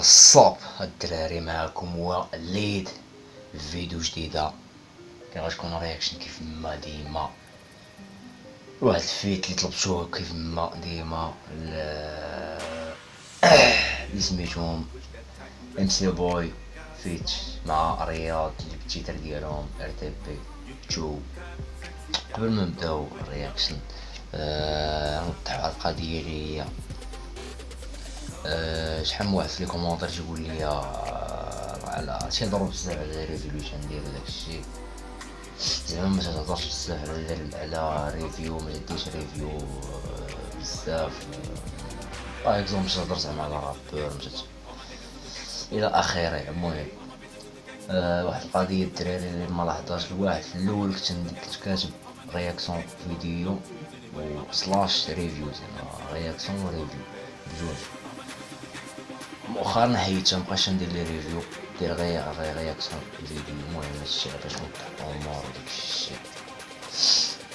وصاب الدراري، معاكم هو الليد فيديو جديده كي غتكون رياكشن كيف ما ديما. واحد الفيت اللي طلبتوه كيف ما ديما اللي سميتهم MC Boy فيت مع رياض اللي بالتيتر ديالهم RTP 2. قبل ما نبداو الرياكشن نوضحو على القضيه اللي هي شحال من واحد في لي كومونتير تيقول لي على تيهضروا بزاف على ريفولوشن ديال داكشي، زعما ما تهضرش بزاف على ريفيو، ما تديش ريفيو بزاف باغ اكزومبل تهضر زعما على رابور الى اخره. المهم واحد القضيه الدراري اللي ما لاحظهاش، الواحد في الاول كنت كاتب رياكسيون فيديو و سلاش ريفيو، زعما رياكسيون و ريفيو بجوج. مؤخرا حيدتها مبقاش ندير لي ريفيو، دير غير رياكسيون فيديو. المهم هادشي باش نوضح الامور وداكشي.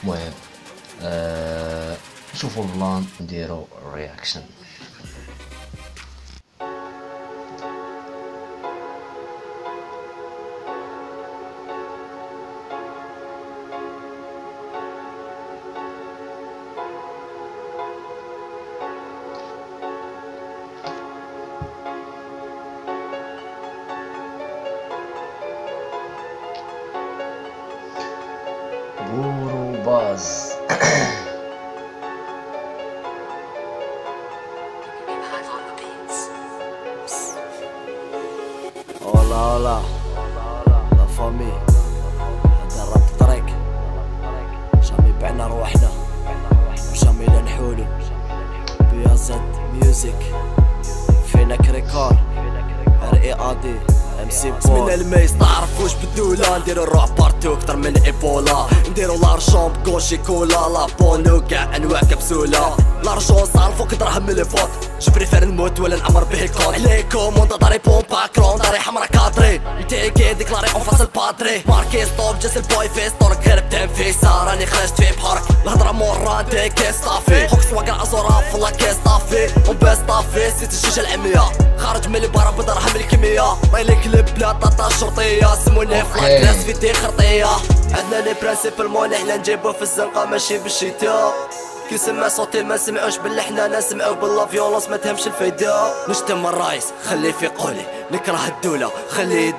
المهم نشوفو البلان نديرو رياكشن. بورو باز هلا لا فامي، هذا الراب الطريق جامي بعنا رواحنا وجامي لا نحولو. بيا زد ميوزيك فينا كريكار RAD MC Boy. من الميز تعرفوش بالدولة، نديرو الروح بارتو كتر من ايبولا، نديرو لارجون بكوشي كولا لا بونو كاع انواع كبسولة. لارجون صار فوق دراهم من الفوق، جبري فار نموت ولا نعمر به الكون. عليكم وندا داري بومبا كرون داري حمرا كادري، نتيكي ديكلاري اون فاس البادري. ماركي ستوب جاس البوي فيس طورك غير بدم في راني خرجت في بحرك. الهضرة مورا ديكي ستافي خوكس واقع ازورا فلا كي ستافي وبي ستافي سيت الشيشة العمية، خارج من البارا بدرهم الكمية. مايلي كليب بلا طاطا شرطية، سموني فلاك ناس فيدي خرطية. عندنا لي برانسيب الموني حنا نجيبو في الزنقة ماشي بالشتا. كي سمع صوتي ما سمعوش باللحنا، نسمعو باللا فيولونس ما تهمش الفايدة. نشتم الرايس خلي في قولي، نكره الدولة خلي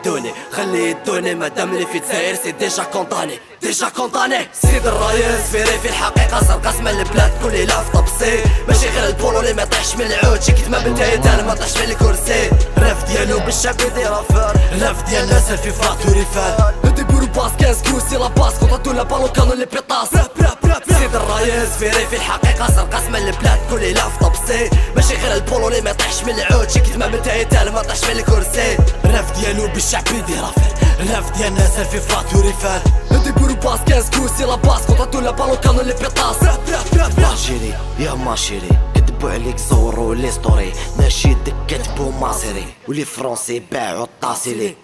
يدوني مادام لي في دزاير سي ديجا كونطاني سيد الرايس فيري في الحقيقة صار قسمة البلاد كلي لاف طبسي، ماشي غير البولو اللي ما طيحش من العود، شي كيف ما بنتايا تانا ما طيحش من الكرسي. الراف ديالو بالشعب يدير افار، الراف ديال الناس في فاتوري فان. هادي بورو باس كاز كروسي لا باس كونطاتو لا بالو كانو لي بيطاس. سيد الرايس فيري في الحقيقة صار قسمة البلاد كلي لاف طبسي، ماشي غير البولو اللي ما يطيحش من العود، شي كيف ما بنتايا تانا ما طيحش من الكرسي. الراف ديالو بالشعب يدير افار، الراف ديال الناس في فاتوري فان. هادي بورو باس كاز كروسي لا باس كونطاتو لا بالو كانو لي بيطاس. ماشيري يا ماشيري كتبو عليك زورو لي ستوري، ناشيدك كتبو ماسيري ولي فرونسي باعو الطاسيلي.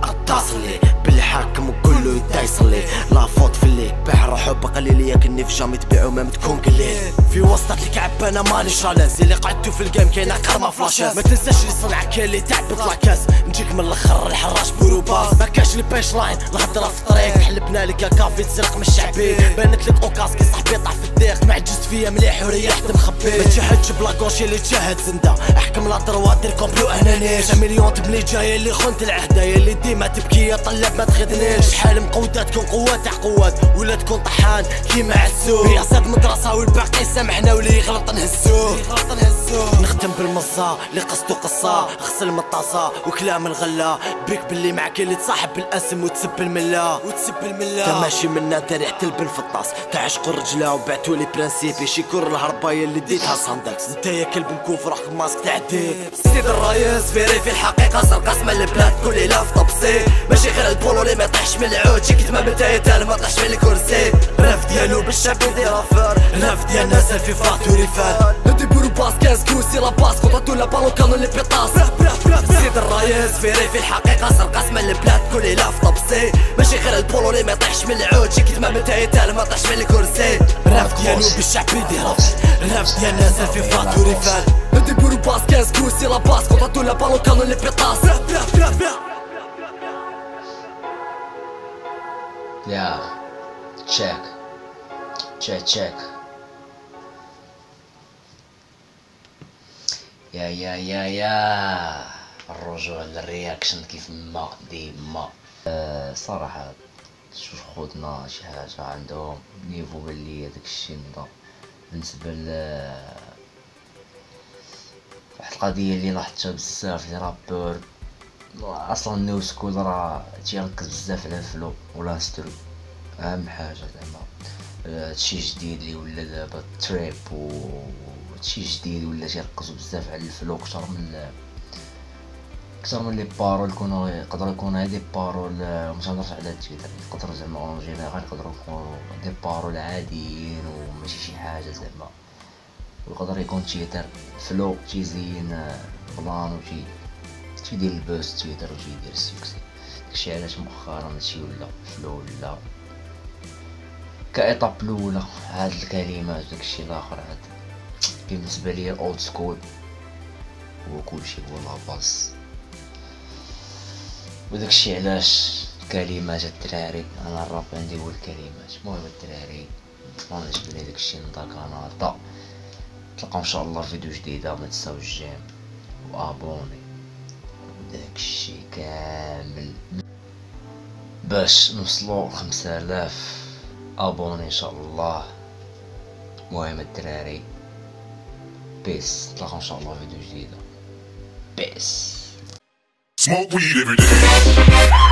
اتصلي بالحاكم وقولو يدا يصلي، لا فوت في اللي باع روحو بقليل ياكلني في جامي تبيعو ما تكون قليل. في وسط الكعب انا ماني شالاز، اللي قعدتو في الجيم كاينه كرمه فلاشاز. ما تنساش اللي صنع كاين اللي تعبت لاكاس، نجيك من الاخر الحراش بورو باس. ما كاش لي بيش لاين الهضره في الطريق، حلبنا لك يا كافي تسرق من الشعبي. بانت لك اوكاس كي صاحبي طاح في الضيق، ما عجزت فيا مليح وريحت مخبي. ما تشهدش بلا كوشي اللي تشهد زنده، احكم لا دروا دير كومبلو انانيش. مليون تبني جايه اللي خنت العهده، اللي ديما تبكي يا طلاب ما تخدنيش. شحال مقودة تكون قوة تاع قوات، ولا تكون طحان كيما عسو. يا صاد مدرسة والباقي سامحنا، واللي يغلط نهزوه. نختم بالمصة اللي قصدو قصة، غسل من الطاسة وكلام الغلة. بيك باللي معاك اللي تصاحب بالاسم وتسب الملة. تا ماشي منا تا ريحة البن في الطاس، تعشق الرجلة وبعتو لي برانسيبي. شي كور الهرباية اللي ديتها صندكس، نتايا كلب مكوف روحك ماسك تعدي. سيد الرايس فيري في الحقيقة صار قسمة البلاد كلي لاف طبسي، ماشي غير البولو اللي ما يطيحش من العود، شي كيف ما بنتايا تانا ما طيحش من الكرسي. الراف ديالو بالشعب يدير افار، الراف ديال الناس في فاتوري فان. ديبورو باس كاس كوسي لا باس قطعتو لا بالو كانو لي بيطاس سيد الرايس فيري في الحقيقة سرقاس من البلاد كل لا في طبسي ماشي غير البولو اللي ما يطيحش من العود شي كتمة من تايتال ما طيحش من الكرسي الراب ديالو بالشعب يدير الراب ديالنا سالفي فاتو ريفال ديبورو باس كاس كوسي لا باس قطعتو لا بالو كانو لي بيطاس يا تشيك تشيك يا الرجوع للرياكشن كيف ما ديما. صراحة شوف خوتنا شي حاجة عندهم نيفو باللي هداك الشي نضا بالنسبة واحد القضية اللي لاحظتها بزاف لي رابور اصلا نيو سكول راه تيركز بزاف على الفلو ولا سترو اهم حاجة زعما. هادشي جديد اللي ولا دابا التريب وهادشي جديد ولا تيركزو بزاف على الفلو كتر من لي بارول يقدروا يكونوا دي بارول مش هنهضرش على التويتر يقدروا زعما اون جينيرال يقدروا يكونوا دي بارول عاديين وماشي شي حاجه زعما ويقدر يكون تويتر فلو تيزين بلان تيدير البوست تويتر وتيدير السكسي. داكشي علاش مؤخرا هادشي ولا فلو ولا كايطاب الاولى هاد الكلمات داكشي الاخر هاد بالنسبه ليا الاولد سكول وكلشي هو لاباس وداكشي علاش كلمات الدراري انا الراب عندي هو الكلمات. المهم الدراري انا عجبني داكشي نضا كندا تلقاو ان شاء الله فيديو جديده ما تنساوش جيم وابوني وداكشي كامل باش نوصلو 5000 ابوني ان شاء الله. المهم الدراري بيس نتلاقاو ان شاء الله فيديو جديده بيس. Smoke weed every day.